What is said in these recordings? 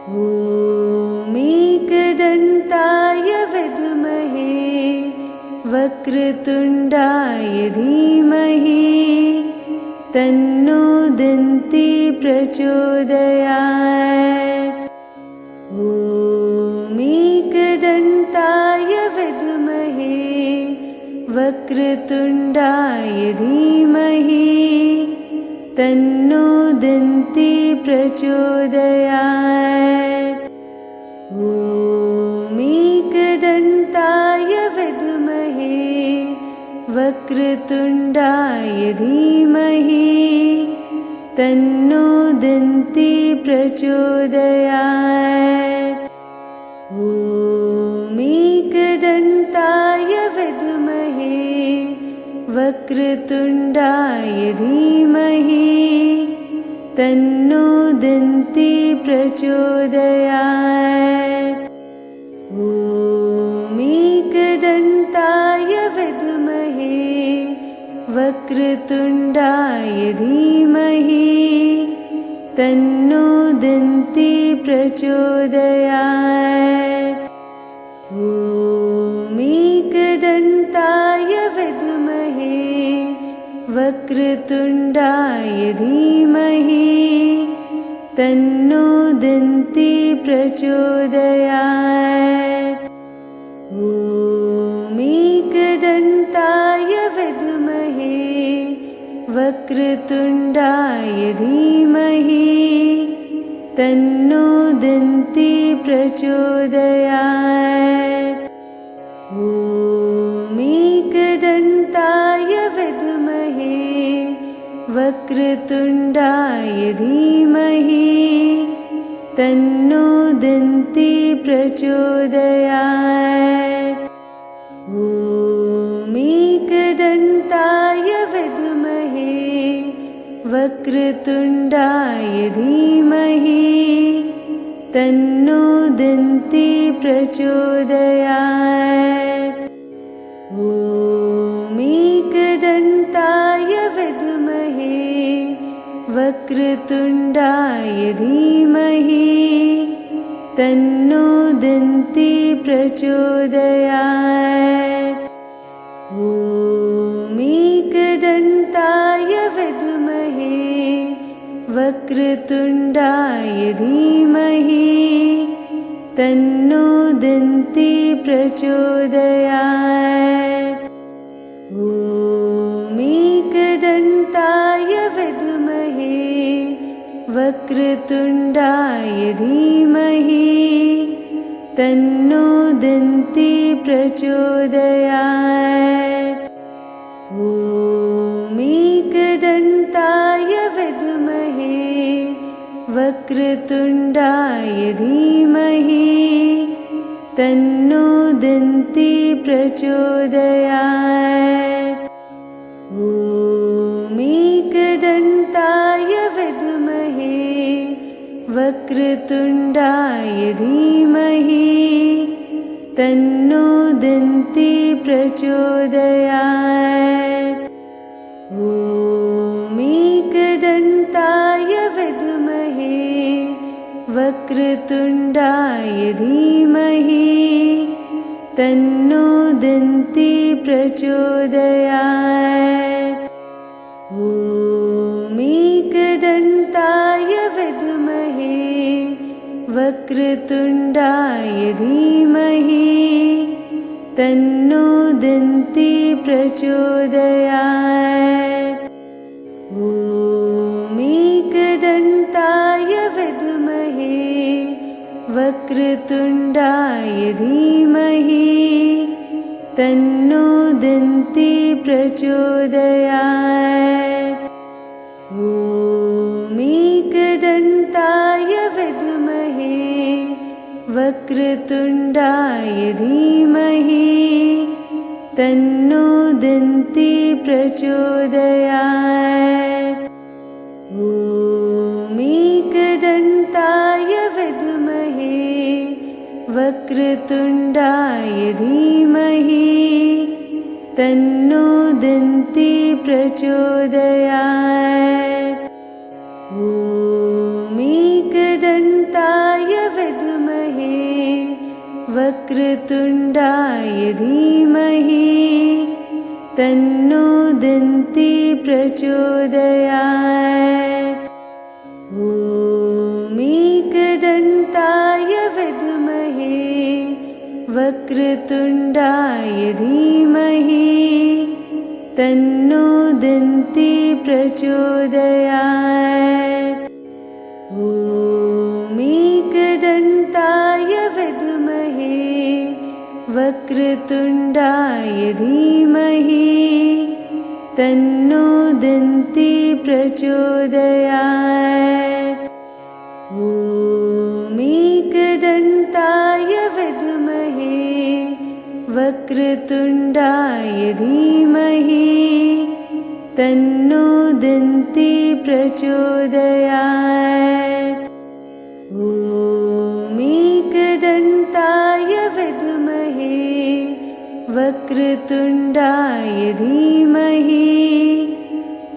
ॐ एकदन्ताय विद्महे वक्रतुण्डाय धीमहि तन्नो दन्ती प्रचोदयात्। ॐ एकदन्ताय विद्महे वक्रतुण्डाय धीमहि तन्नो दन्ती प्रचोदयात्। ॐ एकदन्ताय विद्महे वक्रतुण्डाय धीमहि तन्नो दन्ती प्रचोदयात्। ॐ एकदन्ताय विद्महे वक्रतुण्डाय धीमहि तन्नो दन्ती प्रचोदयात्। ॐ एकदन्ताय विद्महे वक्रतुण्डाय धीमहि तन्नो दन्ती प्रचोदयात्। ॐ एकदन्ताय विद्महे वक्रतुण्डाय धीमहि तन्नो दन्ती प्रचोदयात्। ॐ एकदन्ताय विद्महे वक्रतुण्डाय धीमहि तन्नो दन्ती प्रचोदयात्। ॐ एकदन्ताय विद्महे वक्रतुण्डाय धीमहि तन्नो दन्ती प्रचोदयात्। ॐ एकदन्ताय विद्महे वक्रतुण्डाय धीमहि तन्नो दन्ती प्रचोदयात्। ॐ एकदन्ताय विद्महे वक्रतुण्डाय धीमहि तन्नो दन्ती प्रचोदयात्। ॐ एकदन्ताय विद्महे वक्रतुण्डाय धीमहि तन्नो दन्ती प्रचोदयात्। ॐ एकदन्ताय विद्महे वक्रतुण्डाय धीमहि तन्नो दन्ती प्रचोदयात्। ॐ एकदन्ताय विद्महे वक्रतुण्डाय धीमहि तन्नो दन्ती प्रचोदयात्। ॐ एकदन्ताय विद्महे वक्रतुण्डाय धीमहि तन्नो दन्ती प्रचोदयात्। ॐ एकदन्ताय विद्महे वक्रतुण्डाय धीमहि तन्नो दन्ती प्रचोदयात्। ॐ एकदन्ताय विद्महे वक्रतुण्डाय धीमहि तन्नो दन्ती प्रचोदयात्। ॐ एकदन्ताय विद्महे वक्रतुण्डाय धीमहि तन्नो दन्ती प्रचोदयात्। ॐ एकदन्ताय विद्महे वक्रतुण्डाय धीमहि तन्नो दन्ती प्रचोदयात्। ॐ एकदन्ताय विद्महे वक्रतुण्डाय धीमहि तन्नो दन्ती प्रचोदयात्। ॐ एकदन्ताय वक्रतुण्डाय धीमहि तन्नो दन्ती प्रचोदयात्। ॐ एकदन्ताय विद्महे वक्रतुण्डाय धीमहि तन्नो दन्ती प्रचोदयात्। ॐ एकदन्ताय विद्महे वक्रतुण्डाय धीमहि तन्नो दन्ती प्रचोदयात्। ॐ एकदन्ताय विद्महे वक्रतुण्डाय धीमहि तन्नो दन्ती प्रचोदयात्। ॐ एकदन्ताय विद्महे वक्रतुण्डाय धीमहि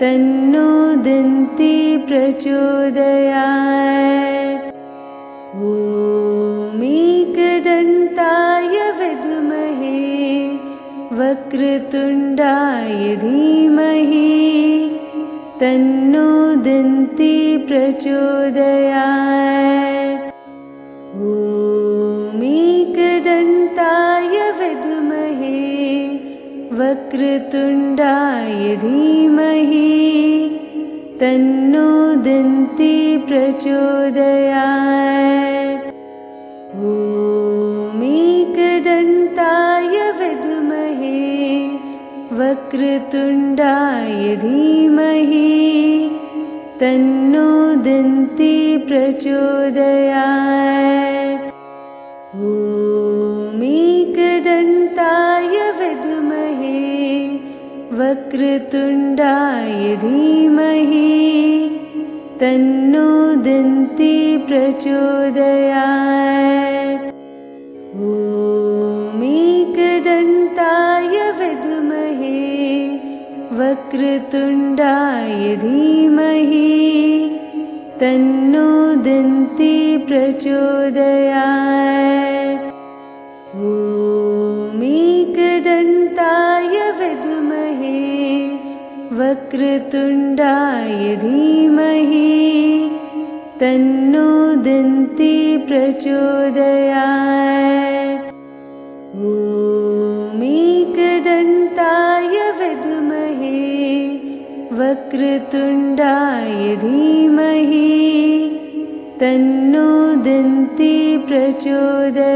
तन्नो दन्ती प्रचोदयात्। ॐ एकदन्ताय विद्महे वक्रतुण्डाय धीमहि तन्नो दन्ती प्रचोदयात्। ॐ एकदन्ताय विद्महे वक्रतुण्डाय धीमहि तन्नो दन्ती प्रचोदयात्। ॐ एकदन्ताय विद्महे वक्रतुण्डाय धीमहि तन्नो दन्ती प्रचोदयात्। ॐ एकदन्ताय विद्महे वक्रतुण्डाय धीमहि तन्नो दन्ती प्रचोदयात्। ॐ एकदन्ताय विद्महे वक्रतुण्डाय धीमहि तन्नो दन्ती प्रचोदयात्। ॐ एकदन्ताय विद्महे वक्रतुण्डाय धीमहि तन्नो दन्ती प्रचोदयात्। ॐ एकदन्ताय विद्महे वक्रतुण्डाय धीमहि तन्नो दन्ती प्रचोदयात्।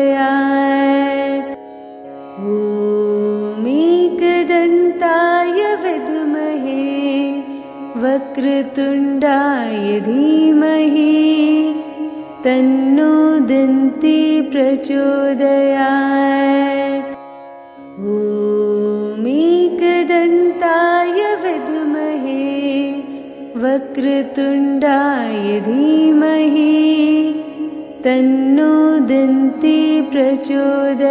ॐ एकदन्ताय विद्महे वक्रतुण्डाय धीमहि तन्नो दन्ती प्रचोदयात्। ॐ एकदन्ताय विद्महे वक्रतुण्डाय धीमहि तन्नो दन्ती प्रचोदयात्।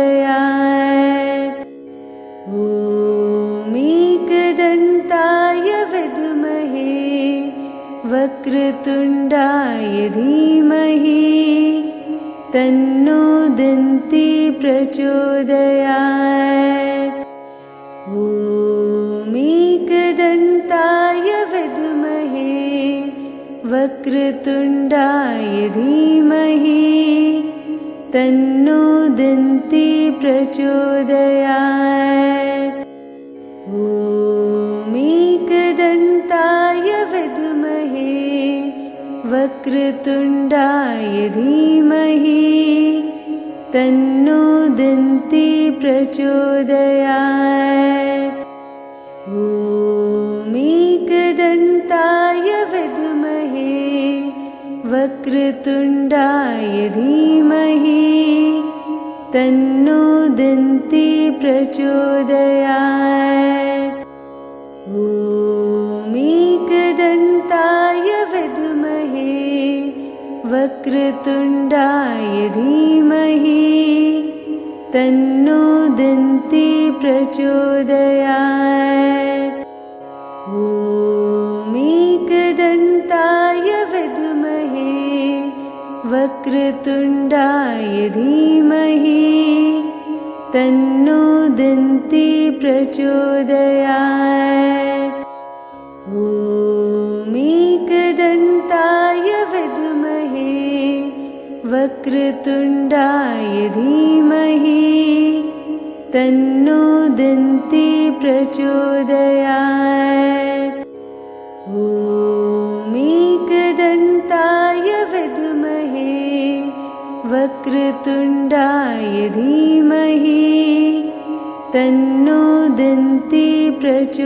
ॐ एकदन्ताय विद्महे वक्रतुण्डाय धीमहि तन्नो दन्ती प्रचोदयात्। ॐ एकदन्ताय विद्महे वक्रतुण्डाय धीमहि तन्नो दन्ती प्रचोदयात्। ॐ एकदन्ताय विद्महे वक्रतुण्डाय धीमहि तन्नो दन्ती प्रचोदयात्। ॐ एकदन्ताय विद्महे वक्रतुण्डाय धीमहि तन्नो दन्ती प्रचोदयात्। ॐ एकदन्ताय विद्महे वक्रतुण्डाय धीमहि तन्नो दन्ती प्रचोदयात्। ॐ एकदन्ताय विद्महे वक्रतुण्डाय धीमहि तन्नो दन्ती प्रचोदयात्। ॐ एकदन्ताय विद्महे वक्रतुण्डाय धीमहि तन्नो दन्ती प्रचोदयात्। ॐ एकदन्ताय विद्महे वक्रतुण्डाय धीमहि तन्नो दन्ती प्रचोदयात्।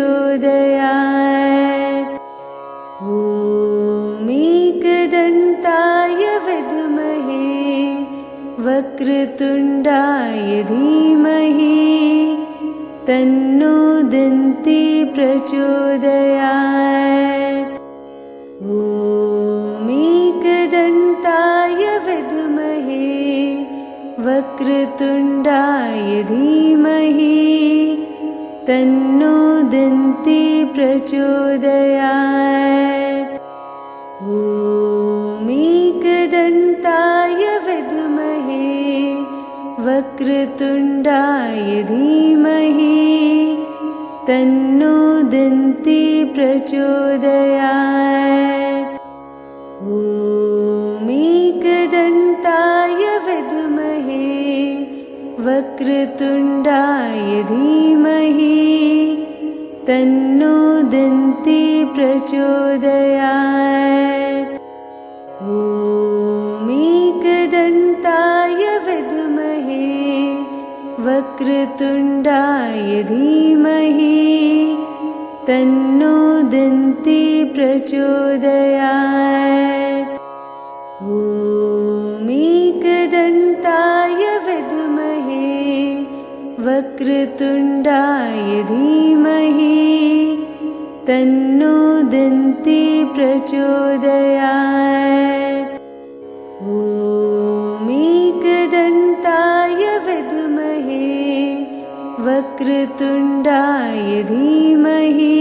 ॐ एकदन्ताय विद्महे वक्रतुण्डाय धीमहि तन्नो दन्ती प्रचोदयात्। ॐ एकदन्ताय विद्महे वक्रतुण्डाय धीमहि तन्नो दन्ती प्रचोदयात्। ॐ एकदन्ताय विद्महे वक्रतुण्डाय धीमहि तन्नो दन्ती प्रचोदयात्। ॐ एकदन्ताय विद्महे वक्रतुण्डाय धीमहि तन्नो दन्ती प्रचोदयात्। ॐ एकदन्ताय विद्महे वक्रतुण्डाय धीमहि तन्नो दन्ती प्रचोदयात्। ॐ एकदन्ताय विद्महे वक्रतुण्डाय धीमहि तन्नो दन्ती प्रचोदयात्। ॐ एकदन्ताय विद्महे वक्रतुण्डाय धीमहि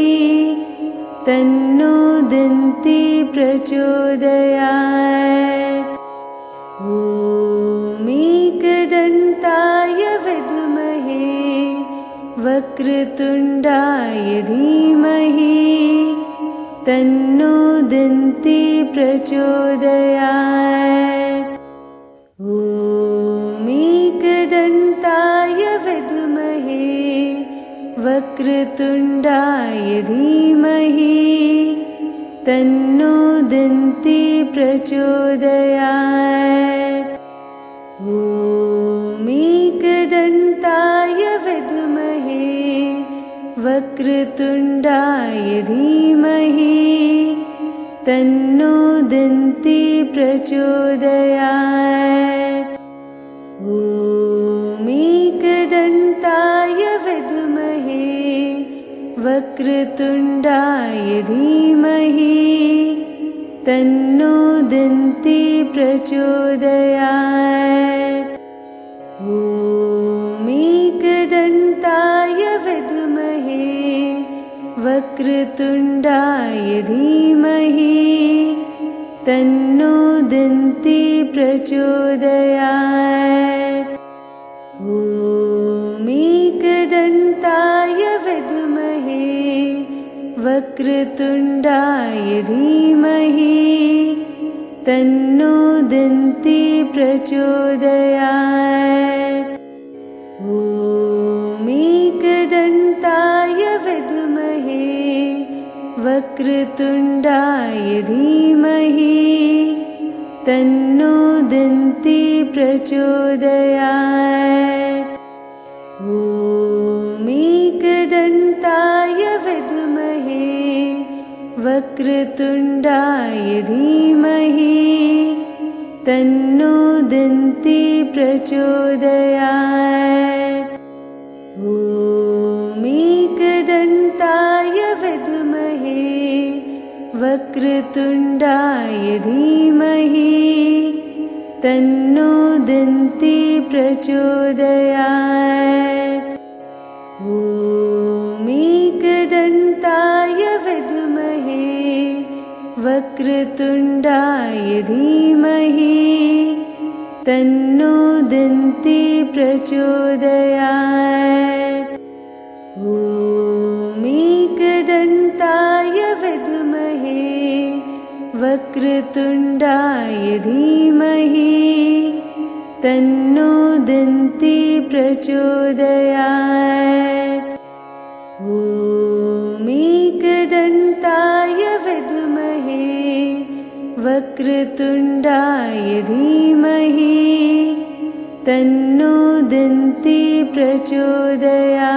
तन्नो दन्ती प्रचोदयात्। ॐ एकदन्ताय विद्महे वक्रतुण्डाय धीमहि तन्नो दन्ती प्रचोदयात्। ॐ एकदन्ताय विद्महे वक्रतुण्डाय धीमहि तन्नो दन्ती प्रचोदयात्। ॐ एकदन्ताय विद्महे वक्रतुण्डाय धीमहि तन्नो दन्ती प्रचोदयात्। ॐ एकदन्ताय विद्महे वक्रतुण्डाय धीमहि तन्नो दन्ती प्रचोदयात्। ॐ एकदन्ताय विद्महे वक्रतुण्डाय धीमहि तन्नो दन्ती प्रचोदयात्। ॐ एकदन्ताय विद्महे वक्रतुण्डाय धीमहि तन्नो दन्ती प्रचोदयात्। ॐ एकदन्ताय विद्महे वक्रतुण्डाय धीमहि तन्नो दन्ती प्रचोदयात्। ॐ एकदन्ताय विद्महे वक्रतुण्डाय धीमहि तन्नो दन्ती प्रचोदयात्। ॐ एकदन्ताय विद्महे वक्रतुण्डाय धीमहि तन्नो दन्ती प्रचोदयात्। ॐ एकदन्ताय विद्महे वक्रतुण्डाय धीमहि तन्नो दन्ती प्रचोदयात्। ॐ एकदन्ताय विद्महे वक्रतुण्डाय धीमहि तन्नो दन्ती प्रचोदयात्। ॐ एकदन्ताय विद्महे वक्रतुण्डाय धीमहि तन्नो दन्ती प्रचोदयात्।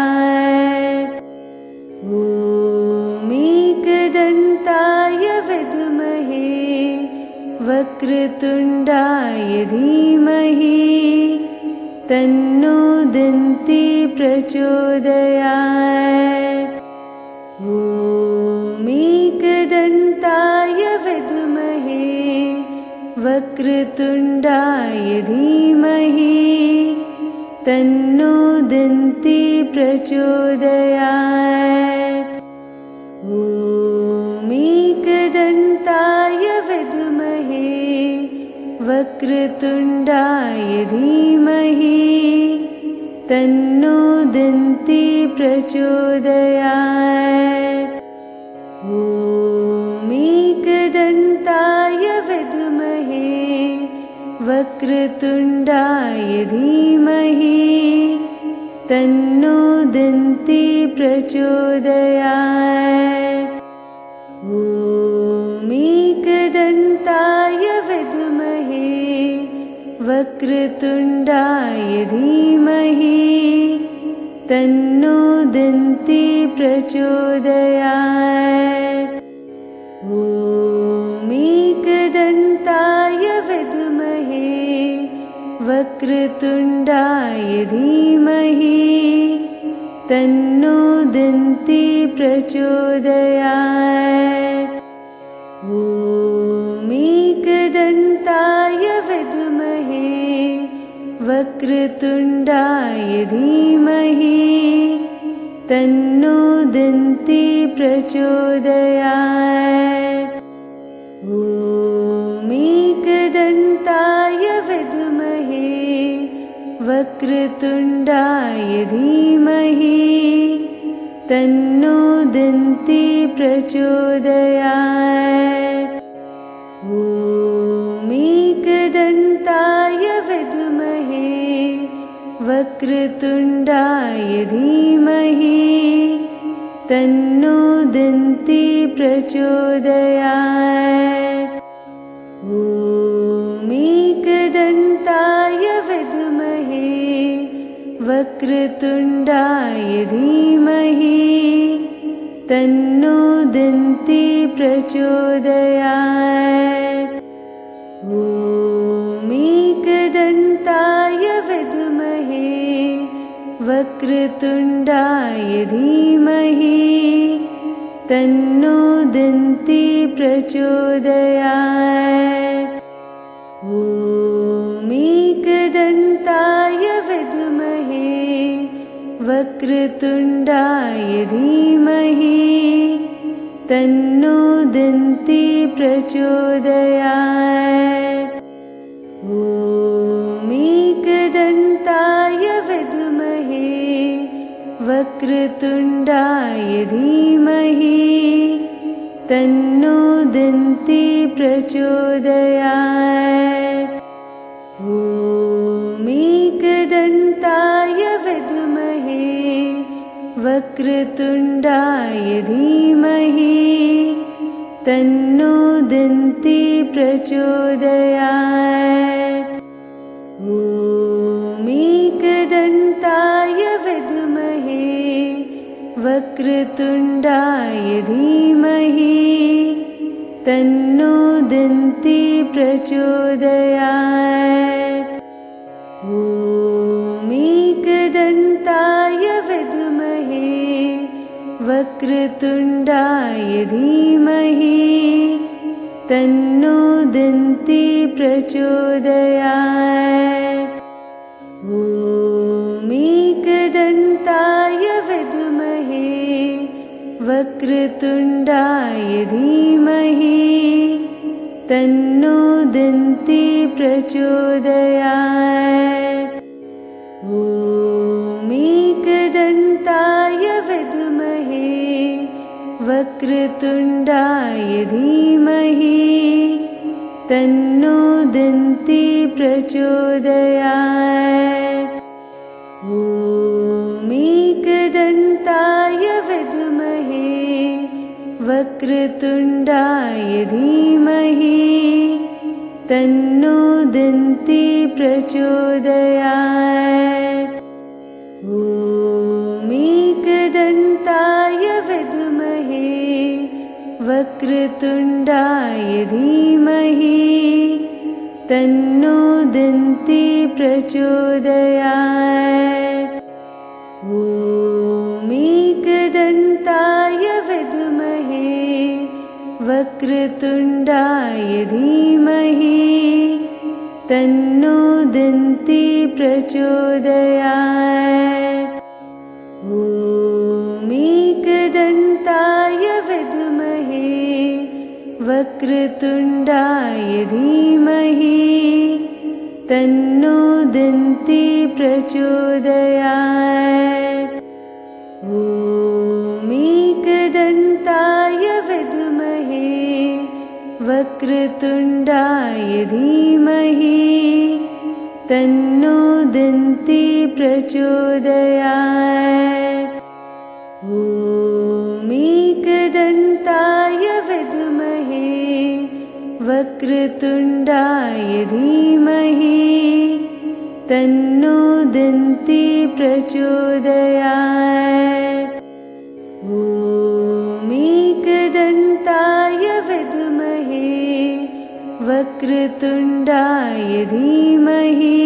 ॐ एकदन्ताय विद्महे वक्रतुण्डाय धीमहि तन्नो दन्ती प्रचोदयात्। ॐ एकदन्ताय विद्महे वक्रतुण्डाय धीमहि तन्नो दन्ती प्रचोदयात्। ॐ एकदन्ताय विद्महे वक्रतुण्डाय धीमहि तन्नो दन्ती प्रचोदयात्। ॐ एकदन्ताय विद्महे वक्रतुण्डाय धीमहि तन्नो दन्ती प्रचोदयात्। ॐ एकदन्ताय विद्महे वक्रतुण्डाय धीमहि तन्नो दन्ती प्रचोदयात्। ॐ एकदन्ताय विद्महे वक्रतुण्डाय धीमहि तन्नो दन्ती प्रचोदयात्। ॐ एकदन्ताय विद्महे वक्रतुण्डाय धीमहि तन्नो दन्ती प्रचोदयात्। ॐ एकदन्ताय विद्महे वक्रतुण्डाय धीमहि तन्नो दन्ती प्रचोदयात्। ॐ एकदन्ताय विद्महे वक्रतुण्डाय धीमहि तन्नो दन्ती प्रचोदयात्। ॐ एकदन्ताय विद्महे वक्रतुण्डाय धीमहि तन्नो दन्ती प्रचोदयात्। ॐ एकदन्ताय विद्महे वक्रतुण्डाय धीमहि तन्नो दन्ती प्रचोदयात्। ॐ एकदन्ताय विद्महे वक्रतुण्डाय धीमहि तन्नो दन्ती प्रचोदयात्। ॐ एकदन्ताय विद्महे वक्रतुण्डाय धीमहि तन्नो दन्ती प्रचोदयात्। ॐ एकदन्ताय विद्महे वक्रतुण्डाय धीमहि तन्नो दन्ती प्रचोदयात्। ॐ एकदन्ताय विद्महे वक्रतुण्डाय धीमहि तन्नो दन्ती प्रचोदयात्। ॐ एकदन्ताय विद्महे वक्रतुण्डाय धीमहि तन्नो दन्ती प्रचोदयात्। ॐ एकदन्ताय विद्महे वक्रतुण्डाय धीमहि तन्नो दन्ती प्रचोदयात्। ॐ एकदन्ताय विद्महे वक्रतुण्डाय धीमहि तन्नो दन्ती प्रचोदयात्। ॐ एकदन्ताय विद्महे वक्रतुण्डाय धीमहि तन्नो दन्ती प्रचोदयात्। ॐ एकदन्ताय विद्महे वक्रतुण्डाय धीमहि तन्नो दन्ती प्रचोदयात्। ॐ एकदन्ताय विद्महे वक्रतुण्डाय धीमहि तन्नो दन्ती प्रचोदयात्। ॐ एकदन्ताय विद्महे वक्रतुण्डाय धीमहि तन्नो दन्ती प्रचोदयात्। ॐ एकदन्ताय विद्महे वक्रतुण्डाय धीमहि तन्नो दन्ती प्रचोदयात्। ॐ एकदन्ताय विद्महे वक्रतुण्डाय धीमहि तन्नो दन्ती प्रचोदयात्। ॐ एकदन्ताय विद्महे वक्रतुण्डाय धीमहि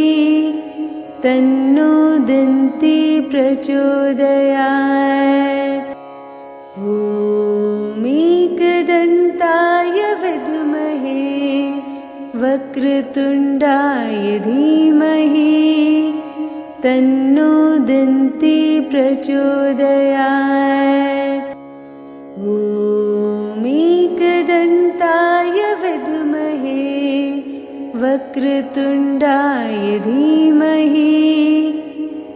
तन्नो दन्ती प्रचोदयात्। ॐ एकदन्ताय विद्महे वक्रतुण्डाय धीमहि तन्नो दन्ती प्रचोदयात्। ॐ एकदन्ताय विद्महे वक्रतुण्डाय धीमहि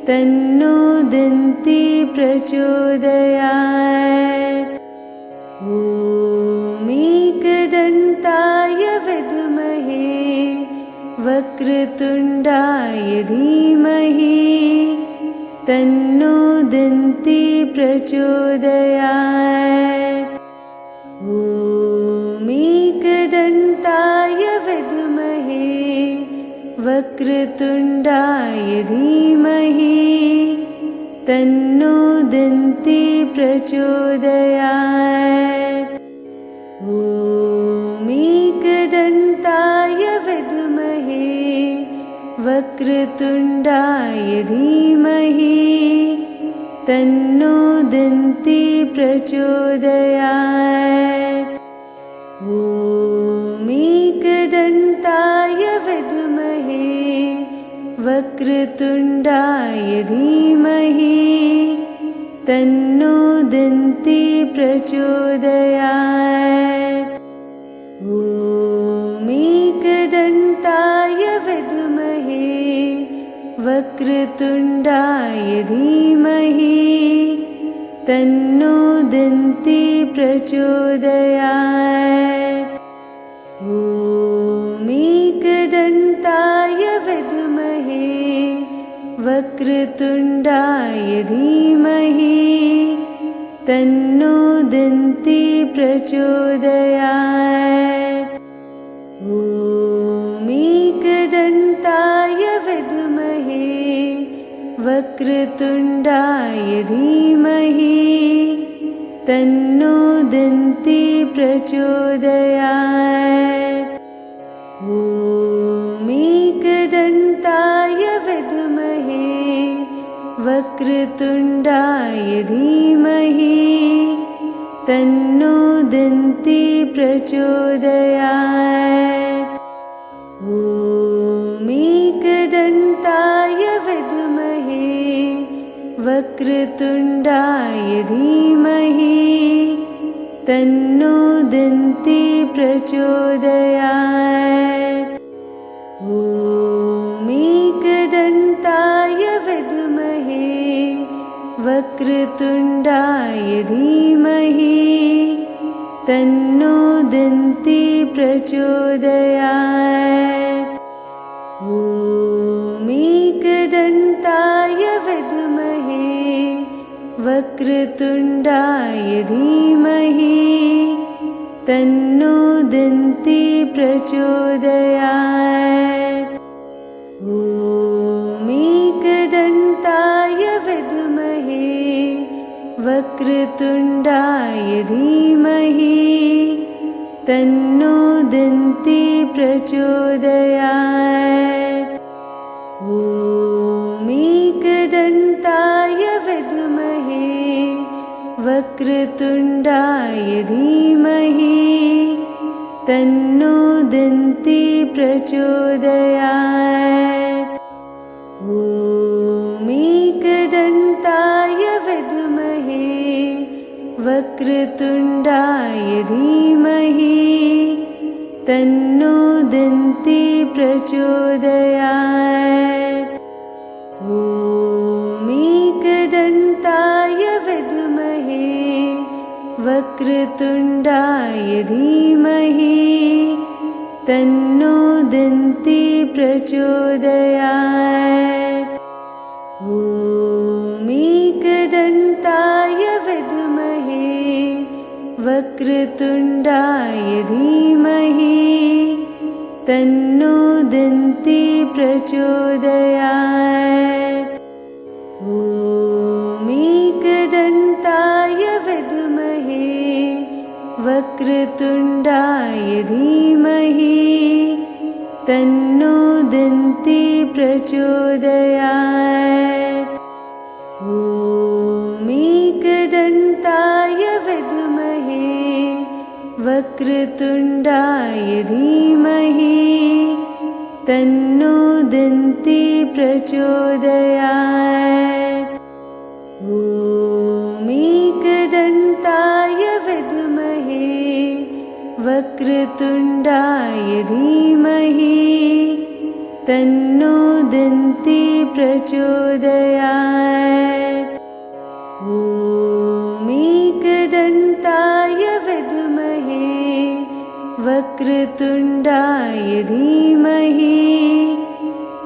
तन्नो दन्ती प्रचोदयात्। ॐ एकदन्ताय विद्महे वक्रतुण्डाय धीमहि तन्नो दन्ती प्रचोदयात्। ॐ एकदन्ताय विद्महे वक्रतुण्डाय धीमहि तन्नो दन्ती प्रचोदयात्। ॐ एकदन्ताय विद्महे वक्रतुण्डाय धीमहि तन्नो दन्ती प्रचोदयात्। ॐ एकदन्ताय विद्महे वक्रतुण्डाय धीमहि तन्नो दन्ती प्रचोदयात्। ॐ एकदन्ताय विद्महे वक्रतुण्डाय धीमहि तन्नो दन्ती प्रचोदयात्। ॐ एकदन्ताय विद्महे वक्रतुण्डाय धीमहि तन्नो दन्ती प्रचोदयात्। ॐ एकदन्ताय विद्महे वक्रतुण्डाय धीमहि तन्नो दन्ती प्रचोदयात्। ॐ एकदन्ताय विद्महे वक्रतुण्डाय धीमहि तन्नो दन्ती प्रचोदयात्। ॐ एकदन्ताय विद्महे वक्रतुण्डाय धीमहि तन्नो दन्ती प्रचोदयात्। ॐ एकदन्ताय विद्महे वक्रतुण्डाय धीमहि तन्नो दन्ती प्रचोदयात्। ॐ एकदन्ताय विद्महे वक्रतुण्डाय धीमहि तन्नो दन्ती प्रचोदयात्। ॐ एकदन्ताय विद्महे वक्रतुण्डाय धीमहि तन्नो दन्ती प्रचोदयात्। ॐ एकदन्ताय विद्महे वक्रतुण्डाय धीमहि तन्नो दन्ती प्रचोदयात्। ॐ एकदन्ताय विद्महे वक्रतुण्डाय धीमहि तन्नो दन्ती प्रचोदयात्। ॐ एकदन्ताय विद्महे वक्रतुण्डाय धीमहि तन्नो दन्ती प्रचोदयात्। ॐ एकदन्ताय विद्महे वक्रतुण्डाय धीमहि तन्नो दन्ती प्रचोदयात्। ॐ एकदन्ताय विद्महे वक्रतुण्डाय धीमहि तन्नो दन्ती प्रचोदयात्। ॐ एकदन्ताय विद्महे वक्रतुण्डाय धीमहि तन्नो दन्ती प्रचोदयात्। ॐ एकदन्ताय विद्महे वक्रतुण्डाय धीमहि तन्नो दन्ती प्रचोदयात्। ॐ एकदन्ताय विद्महे वक्रतुण्डाय धीमहि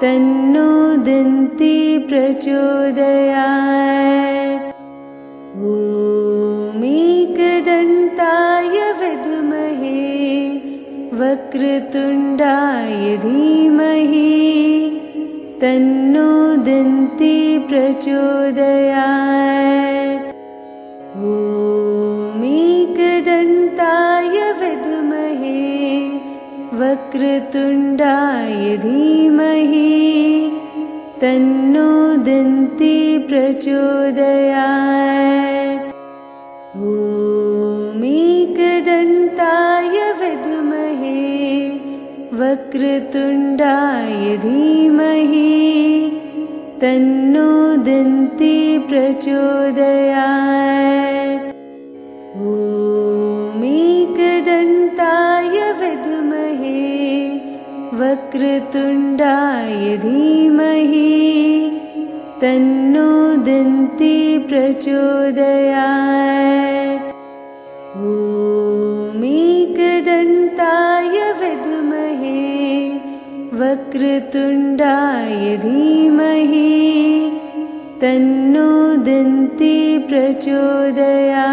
तन्नो दन्ती प्रचोदयात्। ॐ एकदन्ताय विद्महे वक्रतुण्डाय धीमहि तन्नो दन्ती प्रचोदयात्। ॐ एकदन्ताय विद्महे वक्रतुण्डाय धीमहि तन्नो दन्ती प्रचोदयात्। ॐ एकदन्ताय विद्महे वक्रतुण्डाय धीमहि तन्नो दन्ती प्रचोदयात्। ॐ एकदन्ताय विद्महे वक्रतुण्डाय धीमहि तन्नो दन्ती प्रचोदयात्। ॐ एकदन्ताय विद्महे वक्रतुण्डाय धीमहि तन्नो दन्ती प्रचोदयात्।